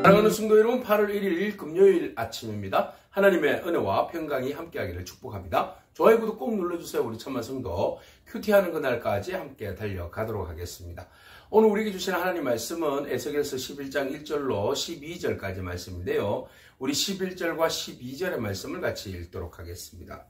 사랑하는 성도 여러분, 8월 1일 금요일 아침입니다. 하나님의 은혜와 평강이 함께하기를 축복합니다. 좋아요, 구독 꼭 눌러주세요. 우리 천만 성도 큐티하는 그날까지 함께 달려가도록 하겠습니다. 오늘 우리에게 주신 하나님 말씀은 에스겔서 11장 1절로 12절까지 말씀인데요. 우리 11절과 12절의 말씀을 같이 읽도록 하겠습니다.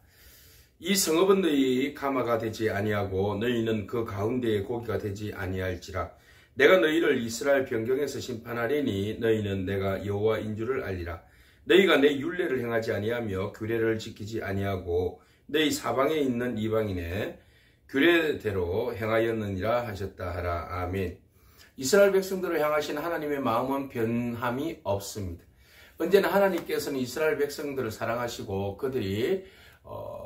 이 성읍은 너희 가마가 되지 아니하고 너희는 그 가운데의 고기가 되지 아니할지라. 내가 너희를 이스라엘 변경에서 심판하리니 너희는 내가 여호와인 줄을 알리라. 너희가 내 율례를 행하지 아니하며 규례를 지키지 아니하고 너희 사방에 있는 이방인의 규례대로 행하였느니라 하셨다 하라. 아멘. 이스라엘 백성들을 향하신 하나님의 마음은 변함이 없습니다. 언제나 하나님께서는 이스라엘 백성들을 사랑하시고 그들이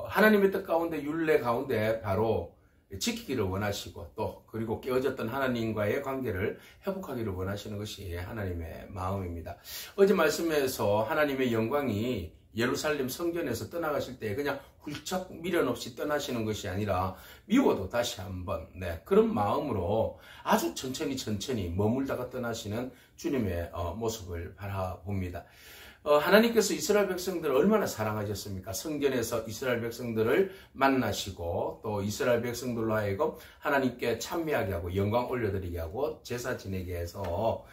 하나님의 뜻 가운데 율례 가운데 바로 지키기를 원하시고 또 그리고 깨어졌던 하나님과의 관계를 회복하기를 원하시는 것이 하나님의 마음입니다. 어제 말씀에서 하나님의 영광이 예루살렘 성전에서 떠나가실 때 그냥 훌쩍 미련 없이 떠나시는 것이 아니라 미워도 다시 한번 그런 마음으로 아주 천천히 머물다가 떠나시는 주님의 모습을 바라봅니다. 하나님께서 이스라엘 백성들을 얼마나 사랑하셨습니까? 성전에서 이스라엘 백성들을 만나시고 또 이스라엘 백성들로 하여금 하나님께 찬미하게 하고 영광 올려드리게 하고 제사 지내게 해서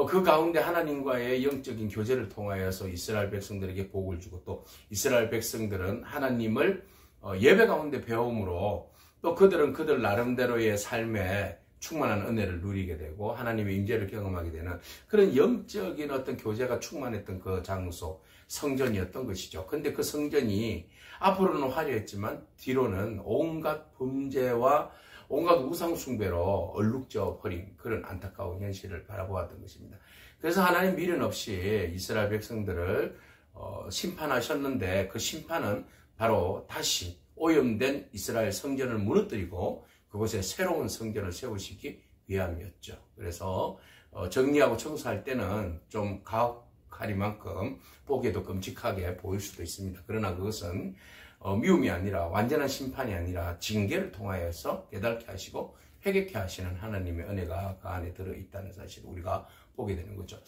그 가운데 하나님과의 영적인 교제를 통하여서 이스라엘 백성들에게 복을 주고 또 이스라엘 백성들은 하나님을 예배 가운데 배움으로 또 그들은 그들 나름대로의 삶에 충만한 은혜를 누리게 되고 하나님의 임재를 경험하게 되는 그런 영적인 어떤 교제가 충만했던 그 장소, 성전이었던 것이죠. 근데 그 성전이 앞으로는 화려했지만 뒤로는 온갖 범죄와 온갖 우상숭배로 얼룩져 버린 그런 안타까운 현실을 바라보았던 것입니다. 그래서 하나님 미련 없이 이스라엘 백성들을 심판하셨는데 그 심판은 바로 다시 오염된 이스라엘 성전을 무너뜨리고 그곳에 새로운 성전을 세우시기 위함이었죠. 그래서 정리하고 청소할 때는 좀 가혹하리만큼 보기에도 끔찍하게 보일 수도 있습니다. 그러나 그것은 미움이 아니라 완전한 심판이 아니라 징계를 통하여서 깨닫게 하시고 회개케 하시는 하나님의 은혜가 그 안에 들어있다는 사실을 우리가 보게 되는 거죠.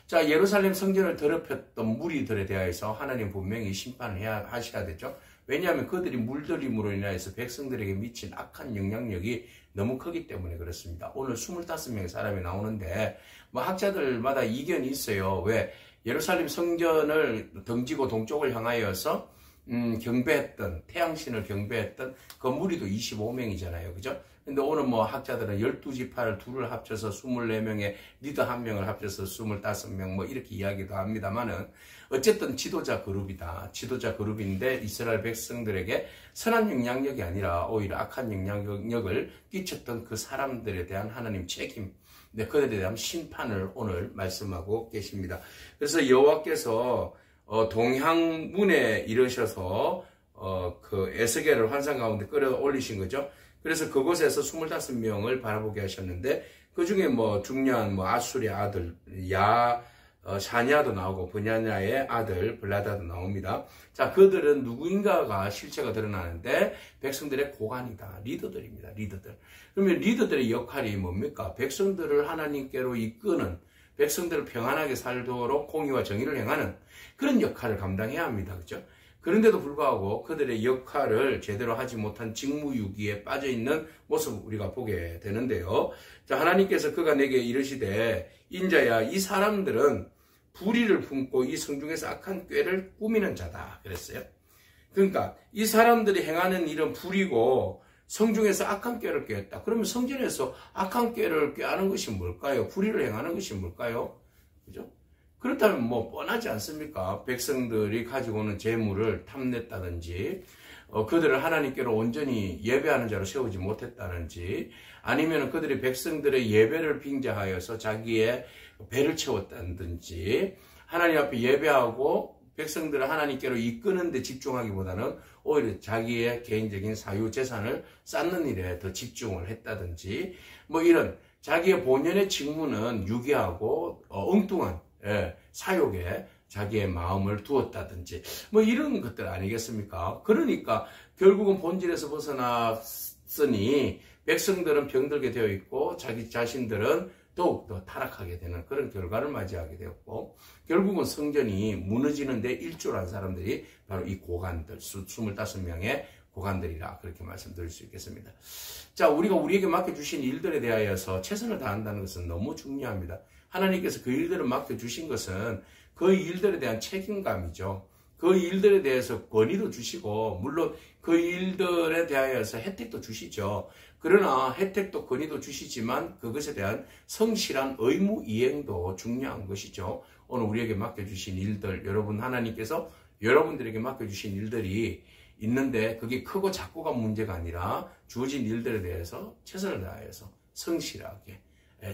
자, 예루살렘 성전을 더럽혔던 무리들에 대하여서 하나님 분명히 심판을 하셔야 되죠. 왜냐하면 그들이 물들임으로 인하여서 백성들에게 미친 악한 영향력이 너무 크기 때문에 그렇습니다. 오늘 25명의 사람이 나오는데 뭐 학자들마다 이견이 있어요. 왜 예루살렘 성전을 등지고 동쪽을 향하여서 경배했던 태양신을 경배했던 그 무리도 25명이잖아요. 그죠? 근데 오늘 뭐 학자들은 12지파를 둘을 합쳐서 24명의 리더 1명을 합쳐서 25명 뭐 이렇게 이야기도 합니다만은 어쨌든 지도자 그룹이다. 지도자 그룹인데 이스라엘 백성들에게 선한 영향력이 아니라 오히려 악한 영향력을 끼쳤던 그 사람들에 대한 하나님 책임, 그들에 대한 심판을 오늘 말씀하고 계십니다. 그래서 여호와께서 동향문에 이르셔서 그 에스겔을 환상 가운데 끌어올리신 거죠. 그래서 그곳에서 25명을 바라보게 하셨는데 그 중에 뭐 중요한 뭐 아수리의 아들 샤냐도 나오고 브냐냐의 아들 블라다도 나옵니다. 자, 그들은 누구인가가 실체가 드러나는데 백성들의 고관이다. 리더들입니다. 리더들. 그러면 리더들의 역할이 뭡니까? 백성들을 하나님께로 이끄는, 백성들을 평안하게 살도록 공의와 정의를 행하는 그런 역할을 감당해야 합니다. 그렇죠? 그런데도 불구하고 그들의 역할을 제대로 하지 못한 직무유기에 빠져있는 모습을 우리가 보게 되는데요. 자, 하나님께서 그가 내게 이르시되 인자야, 이 사람들은 불의를 품고 이 성중에서 악한 꾀를 꾸미는 자다 그랬어요. 그러니까 이 사람들이 행하는 일은 불이고 성중에서 악한 꾀를 꾀했다. 그러면 성전에서 악한 꾀를 꾀하는 것이 뭘까요? 불의를 행하는 것이 뭘까요? 그죠? 그렇다면 뭐 뻔하지 않습니까? 백성들이 가지고 오는 재물을 탐냈다든지 그들을 하나님께로 온전히 예배하는 자로 세우지 못했다든지 아니면 그들이 백성들의 예배를 빙자하여서 자기의 배를 채웠다든지 하나님 앞에 예배하고 백성들을 하나님께로 이끄는 데 집중하기보다는 오히려 자기의 개인적인 사유재산을 쌓는 일에 더 집중을 했다든지 뭐 이런 자기의 본연의 직무는 유기하고 엉뚱한 사욕에 자기의 마음을 두었다든지 뭐 이런 것들 아니겠습니까? 그러니까 결국은 본질에서 벗어났으니 백성들은 병들게 되어 있고 자기 자신들은 더욱더 타락하게 되는 그런 결과를 맞이하게 되었고, 결국은 성전이 무너지는데 일조한 사람들이 바로 이 고관들, 25명의 고관들이라 그렇게 말씀드릴 수 있겠습니다. 자, 우리가 우리에게 맡겨주신 일들에 대하여서 최선을 다한다는 것은 너무 중요합니다. 하나님께서 그 일들을 맡겨주신 것은 그 일들에 대한 책임감이죠. 그 일들에 대해서 권위도 주시고, 물론 그 일들에 대하여서 혜택도 주시죠. 그러나 혜택도 권위도 주시지만 그것에 대한 성실한 의무 이행도 중요한 것이죠. 오늘 우리에게 맡겨주신 일들, 여러분 하나님께서 여러분들에게 맡겨주신 일들이 있는데 그게 크고 작고가 문제가 아니라 주어진 일들에 대해서 최선을 다해서 성실하게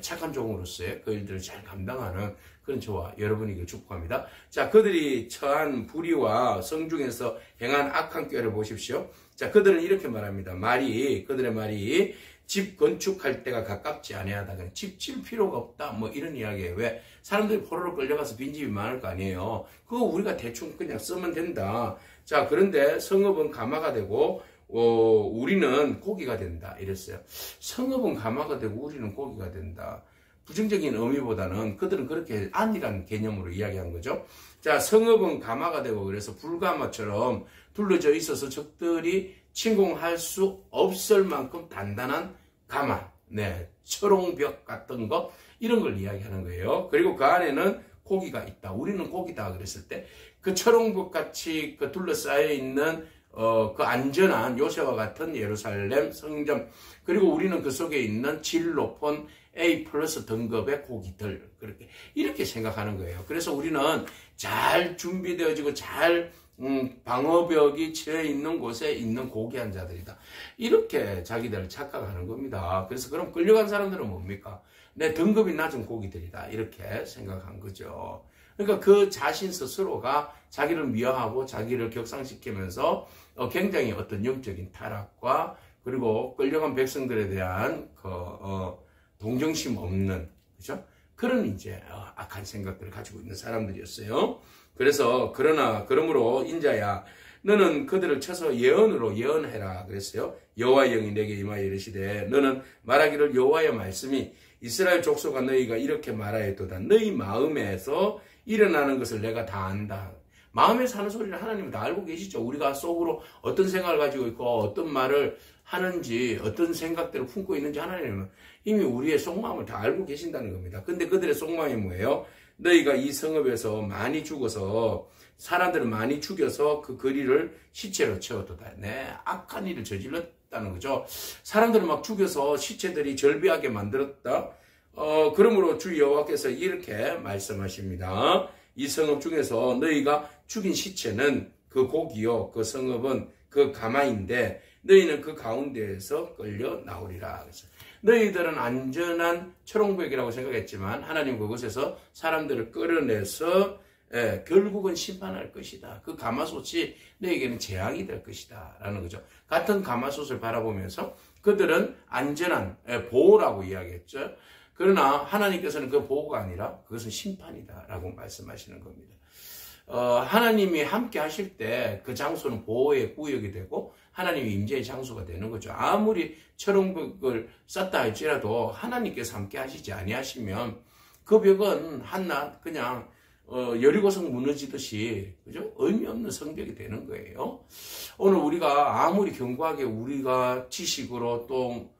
착한 종으로서의 그 일들을 잘 감당하는 그런 저와 여러분에게 축복합니다. 자, 그들이 처한 불의와 성중에서 행한 악한 꾀를 보십시오. 자, 그들은 이렇게 말합니다. 그들의 말이 집 건축할 때가 가깝지 아니하다. 집 질 필요가 없다. 뭐 이런 이야기예요. 왜? 사람들이 포로로 끌려가서 빈집이 많을 거 아니에요. 그거 우리가 대충 그냥 쓰면 된다. 자, 그런데 성읍은 가마가 되고 우리는 고기가 된다. 이랬어요. 성읍은 가마가 되고 우리는 고기가 된다. 부정적인 의미보다는 그들은 그렇게 안이라는 개념으로 이야기한 거죠. 자, 성읍은 가마가 되고 그래서 불가마처럼 둘러져 있어서 적들이 침공할 수 없을 만큼 단단한 가마, 철옹벽 같은 것, 이런 걸 이야기하는 거예요. 그리고 그 안에는 고기가 있다. 우리는 고기다. 그랬을 때 그 철옹벽 같이 그 둘러싸여 있는 그 안전한 요새와 같은 예루살렘 성전, 그리고 우리는 그 속에 있는 질 높은 A+ 등급의 고기들, 이렇게 생각하는 거예요. 그래서 우리는 잘 준비되어지고 잘 방어벽이 치여 있는 곳에 있는 고귀한 자들이다. 이렇게 자기들을 착각하는 겁니다. 그래서 그럼 끌려간 사람들은 뭡니까? 내 등급이 낮은 고기들이다. 이렇게 생각한 거죠. 그러니까 그 자신 스스로가 자기를 미워하고 자기를 격상시키면서 굉장히 어떤 영적인 타락과 그리고 끌려간 백성들에 대한 동정심 없는, 그죠? 그런 이제 악한 생각들을 가지고 있는 사람들이었어요. 그러므로 인자야, 너는 그들을 쳐서 예언으로 예언해라 그랬어요. 여호와의 영이 내게 임하여 이르시되 너는 말하기를 여호와의 말씀이 이스라엘 족속아 너희가 이렇게 말하였도다. 너희 마음에서 일어나는 것을 내가 다 안다. 마음에서 하는 소리를 하나님은 다 알고 계시죠. 우리가 속으로 어떤 생각을 가지고 있고 어떤 말을 하는지 어떤 생각들을 품고 있는지 하나님은 이미 우리의 속마음을 다 알고 계신다는 겁니다. 근데 그들의 속마음이 뭐예요? 너희가 이 성읍에서 많이 죽어서 사람들을 많이 죽여서 그 거리를 시체로 채웠도다. 악한 일을 저질렀다는 거죠. 사람들을 막 죽여서 시체들이 절비하게 만들었다. 그러므로 주 여호와께서 이렇게 말씀하십니다. 이 성읍 중에서 너희가 죽인 시체는 그 고기요, 그 성읍은 그 가마인데 너희는 그 가운데에서 끌려 나오리라. 그래서 너희들은 안전한 철옹벽이라고 생각했지만 하나님 그곳에서 사람들을 끌어내서 결국은 심판할 것이다. 그 가마솥이 너희에게는 재앙이 될 것이다. 라는 거죠. 같은 가마솥을 바라보면서 그들은 안전한 보호라고 이야기했죠. 그러나 하나님께서는 그 보호가 아니라 그것은 심판이다 라고 말씀하시는 겁니다. 하나님이 함께 하실 때 그 장소는 보호의 구역이 되고 하나님의 임재의 장소가 되는 거죠. 아무리 철옹벽을 쌓다 할지라도 하나님께서 함께 하시지 아니하시면 그 벽은 한낱 그냥 여리고성 무너지듯이, 그죠? 의미 없는 성벽이 되는 거예요. 오늘 우리가 아무리 견고하게 우리가 지식으로 또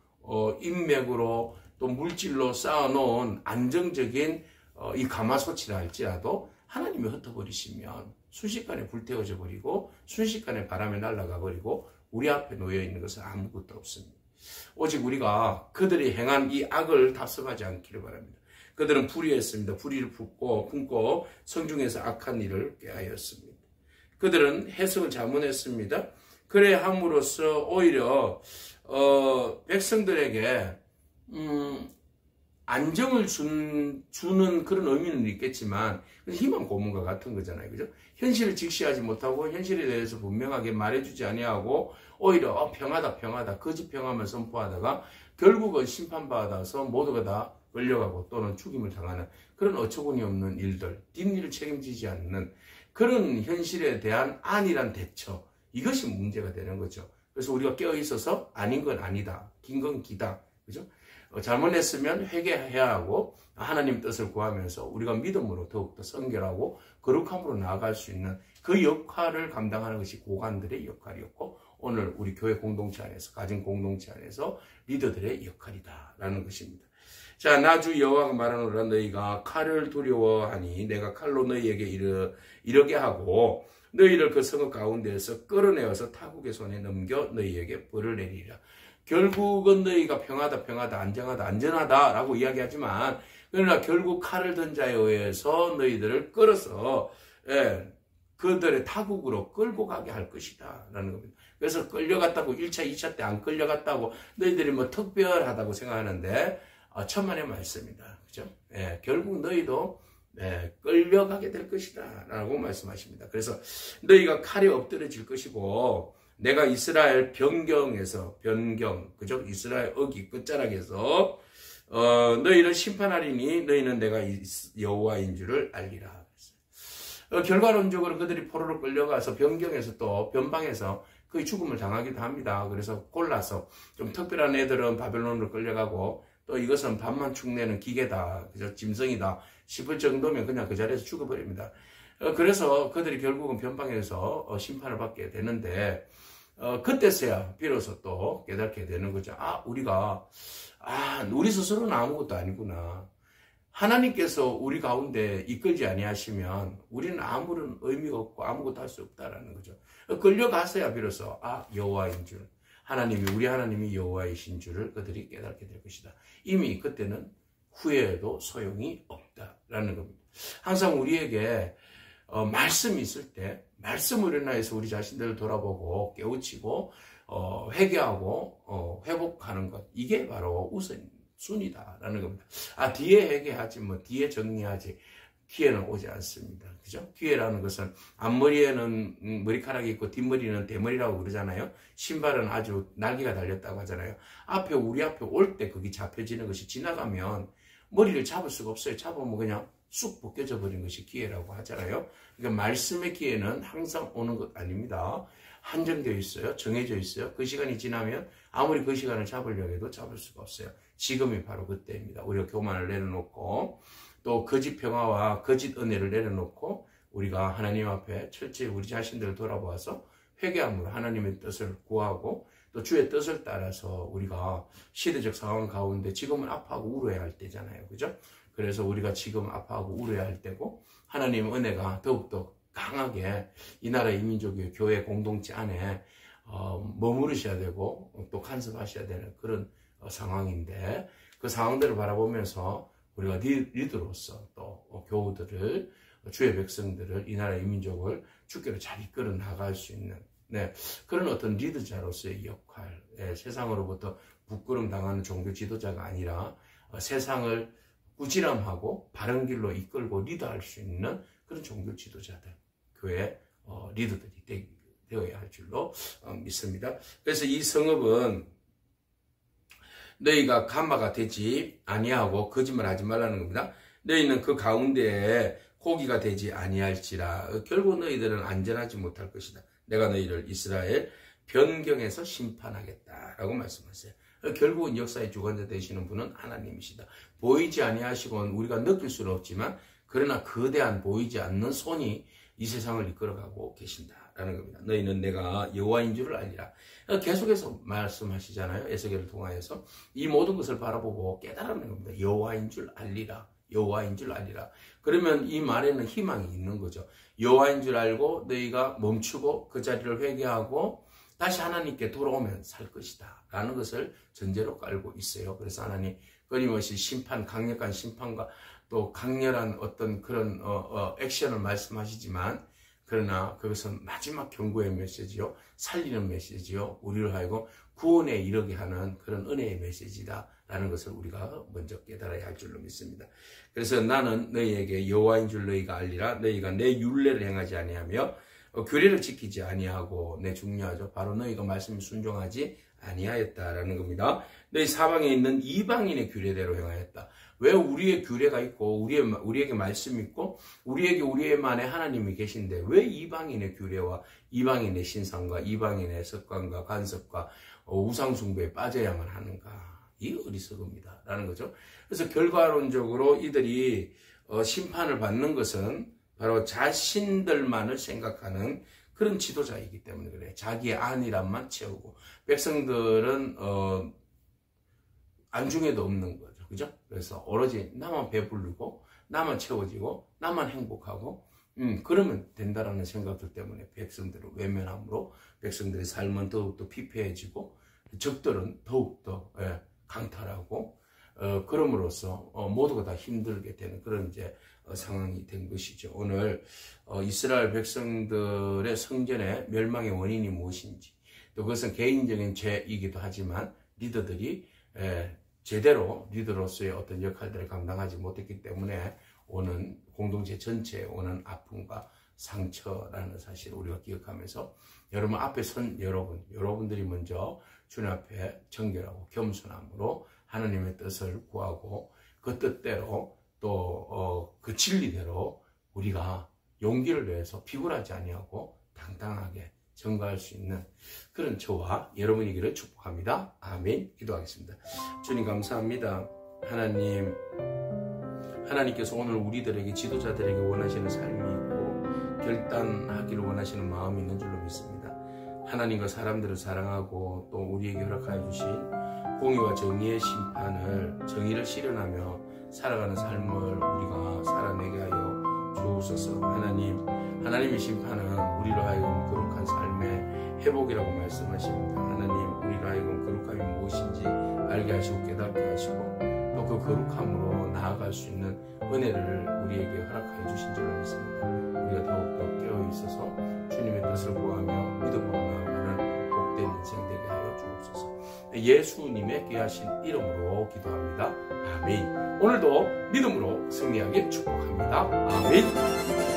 인맥으로 또 물질로 쌓아놓은 안정적인 이 가마솥이라 할지라도 하나님이 흩어버리시면 순식간에 불태워져 버리고 순식간에 바람에 날아가 버리고 우리 앞에 놓여있는 것은 아무것도 없습니다. 오직 우리가 그들이 행한 이 악을 답습하지 않기를 바랍니다. 그들은 불의했습니다. 불의를 품고 성중에서 악한 일을 꾀하였습니다. 그들은 해석을 잘못했습니다. 그래 함으로써 오히려 백성들에게 안정을 주는 그런 의미는 있겠지만 희망 고문과 같은 거잖아요. 그죠? 현실을 직시하지 못하고 현실에 대해서 분명하게 말해주지 아니하고 오히려 평하다 거짓 평화만 선포하다가 결국은 심판받아서 모두가 다 끌려가고 또는 죽임을 당하는 그런 어처구니 없는 일들, 뒷일을 책임지지 않는 그런 현실에 대한 안일한 대처, 이것이 문제가 되는 거죠. 그래서 우리가 깨어있어서 아닌 건 아니다, 긴 건 기다, 그죠? 잘못했으면 회개해야 하고 하나님 뜻을 구하면서 우리가 믿음으로 더욱더 성결하고 거룩함으로 나아갈 수 있는 그 역할을 감당하는 것이 고관들의 역할이었고 오늘 우리 교회 공동체 안에서 가정 공동체 안에서 리더들의 역할이다라는 것입니다. 자, 나 주 여호와가 말하노라 너희가 칼을 두려워하니 내가 칼로 너희에게 이르게 하고 너희를 그 성읍 가운데에서 끌어내어서 타국의 손에 넘겨 너희에게 벌을 내리리라. 결국은 너희가 평하다 안전하다라고 이야기하지만 그러나 결국 칼을 든 자에 의해서 너희들을 끌어서 그들의 타국으로 끌고 가게 할 것이다 라는 겁니다. 그래서 끌려갔다고 1차, 2차 때 안 끌려갔다고 너희들이 뭐 특별하다고 생각하는데 천만의 말씀이다. 그죠? 결국 너희도 끌려가게 될 것이다 라고 말씀하십니다. 그래서 너희가 칼에 엎드려질 것이고 내가 이스라엘 변경, 그죠? 이스라엘 어기 끝자락에서 너희를 심판하리니 너희는 내가 여호와인 줄을 알리라. 결과론적으로 그들이 포로로 끌려가서 변경에서 또 변방에서 거의 죽음을 당하기도 합니다. 그래서 골라서 좀 특별한 애들은 바벨론으로 끌려가고 또 이것은 밥만 축내는 기계다, 그죠? 짐승이다 싶을 정도면 그냥 그 자리에서 죽어버립니다. 그래서 그들이 결국은 변방에서 심판을 받게 되는데 그때서야 비로소 또 깨닫게 되는 거죠. 우리 스스로는 아무것도 아니구나. 하나님께서 우리 가운데 이끌지 아니하시면 우리는 아무런 의미가 없고 아무것도 할 수 없다라는 거죠. 끌려가서야 비로소 여호와인 줄, 우리 하나님이 여호와이신 줄을 그들이 깨닫게 될 것이다. 이미 그때는 후회해도 소용이 없다라는 겁니다. 항상 우리에게 말씀이 있을 때 말씀으로 인하여서 우리 자신들을 돌아보고 깨우치고 회개하고 회복하는 것, 이게 바로 우선순위다라는 겁니다. 뒤에 회개하지 뒤에 정리하지 기회는 오지 않습니다. 그죠? 기회라는 것은 앞머리에는 머리카락이 있고 뒷머리는 대머리라고 그러잖아요. 신발은 아주 날개가 달렸다고 하잖아요. 우리 앞에 올 때 그게 잡혀지는 것이 지나가면 머리를 잡을 수가 없어요. 잡으면 그냥 쑥 벗겨져 버린 것이 기회라고 하잖아요. 그러니까 말씀의 기회는 항상 오는 것 아닙니다. 한정되어 있어요. 정해져 있어요. 그 시간이 지나면 아무리 그 시간을 잡으려고 해도 잡을 수가 없어요. 지금이 바로 그때입니다. 우리가 교만을 내려놓고 또 거짓 평화와 거짓 은혜를 내려놓고 우리가 하나님 앞에 철저히 우리 자신들을 돌아보아서 회개함으로 하나님의 뜻을 구하고 또 주의 뜻을 따라서 우리가 시대적 상황 가운데 지금은 아파하고 울어야 할 때잖아요. 그죠? 그래서 우리가 지금 아파하고 울어야 할 때고 하나님의 은혜가 더욱더 강하게 이 나라 이민족의 교회 공동체 안에 머무르셔야 되고 또 간섭하셔야 되는 그런 상황인데 그 상황들을 바라보면서 우리가 리더로서 또 교우들을 주의 백성들을 이 나라 이민족을 주께로 잘 이끌어 나갈 수 있는 그런 어떤 리더자로서의 역할, 세상으로부터 부끄럼 당하는 종교 지도자가 아니라 세상을 꾸지람하고 바른 길로 이끌고 리더할 수 있는 그런 종교 지도자들, 교회 리더들이 되어야 할 줄로 믿습니다. 그래서 이 성읍은 너희가 가마가 되지 아니하고 거짓말하지 말라는 겁니다. 너희는 그 가운데에 고기가 되지 아니할지라. 결국 너희들은 안전하지 못할 것이다. 내가 너희를 이스라엘 변경에서 심판하겠다라고 말씀하세요. 결국은 역사의 주관자 되시는 분은 하나님이시다. 보이지 아니하시고는 우리가 느낄 수는 없지만 그러나 거대한 보이지 않는 손이 이 세상을 이끌어가고 계신다라는 겁니다. 너희는 내가 여호와인 줄을 알리라. 계속해서 말씀하시잖아요. 에스겔을 통하여서 이 모든 것을 바라보고 깨달으는 겁니다. 여호와인 줄 알리라. 여호와인 줄 알리라. 그러면 이 말에는 희망이 있는 거죠. 여호와인 줄 알고 너희가 멈추고 그 자리를 회개하고 다시 하나님께 돌아오면 살 것이다 라는 것을 전제로 깔고 있어요. 그래서 하나님 끊임없이 강력한 심판과 또 강렬한 어떤 그런 액션을 말씀하시지만 그러나 그것은 마지막 경고의 메시지요. 살리는 메시지요. 우리를 하여금 구원에 이르게 하는 그런 은혜의 메시지다 라는 것을 우리가 먼저 깨달아야 할 줄로 믿습니다. 그래서 나는 너희에게 여호와인 줄 너희가 알리라. 너희가 내 율례를 행하지 아니하며 규례를 지키지 아니하고 중요하죠. 바로 너희가 말씀에 순종하지 아니하였다라는 겁니다. 너희 사방에 있는 이방인의 규례대로 행하였다. 왜 우리의 규례가 있고 우리에게 말씀이 있고 우리에게만의 하나님이 계신데 왜 이방인의 규례와 이방인의 신상과 이방인의 습관과 간섭과 우상숭배에 빠져야만 하는가? 이 어리석음이다 라는 거죠. 그래서 결과론적으로 이들이 심판을 받는 것은 바로 자신들만을 생각하는 그런 지도자이기 때문에 그래요. 자기의 안일함만 채우고 백성들은 안중에도 없는 거죠. 그죠? 그래서 오로지 나만 배부르고 나만 채워지고 나만 행복하고 그러면 된다라는 생각들 때문에 백성들을 외면함으로 백성들의 삶은 더욱더 피폐해지고 적들은 더욱더 강탈하고 그럼으로써 모두가 다 힘들게 되는 그런 이제 상황이 된 것이죠. 오늘 이스라엘 백성들의 성전의 멸망의 원인이 무엇인지, 또 그것은 개인적인 죄이기도 하지만 리더들이 제대로 리더로서의 어떤 역할들을 감당하지 못했기 때문에 오는 공동체 전체에 오는 아픔과 상처라는 사실을 우리가 기억하면서 여러분 앞에 선 여러분들이 먼저 주님 앞에 정결하고 겸손함으로 하나님의 뜻을 구하고 그 뜻대로 또 그 진리대로 우리가 용기를 내서 비굴하지 아니하고 당당하게 전가할 수 있는 그런 저와 여러분이기를 축복합니다. 아멘. 기도하겠습니다. 주님 감사합니다. 하나님께서 오늘 우리들에게 지도자들에게 원하시는 삶이 있고 결단하기를 원하시는 마음이 있는 줄로 믿습니다. 하나님과 사람들을 사랑하고 또 우리에게 허락하여 주신 공의와 정의의 정의를 실현하며 살아가는 삶을 우리가 살아내게 하여 주옵소서. 하나님의 심판은 우리로 하여금 거룩한 삶의 회복이라고 말씀하십니다. 하나님, 우리로 하여금 거룩함이 무엇인지 알게 하시고 깨닫게 하시고 또 그 거룩함으로 나아갈 수 있는 은혜를 우리에게 허락하여 주신 줄로 믿습니다. 우리가 더욱더 깨어 있어서 주님의 뜻을 구하며 믿음으로 나아가는 복된 인생 되게 하여 주옵소서. 예수님의 귀하신 이름으로 기도합니다. 아멘. 오늘도 믿음으로 승리하길 축복합니다. 아멘.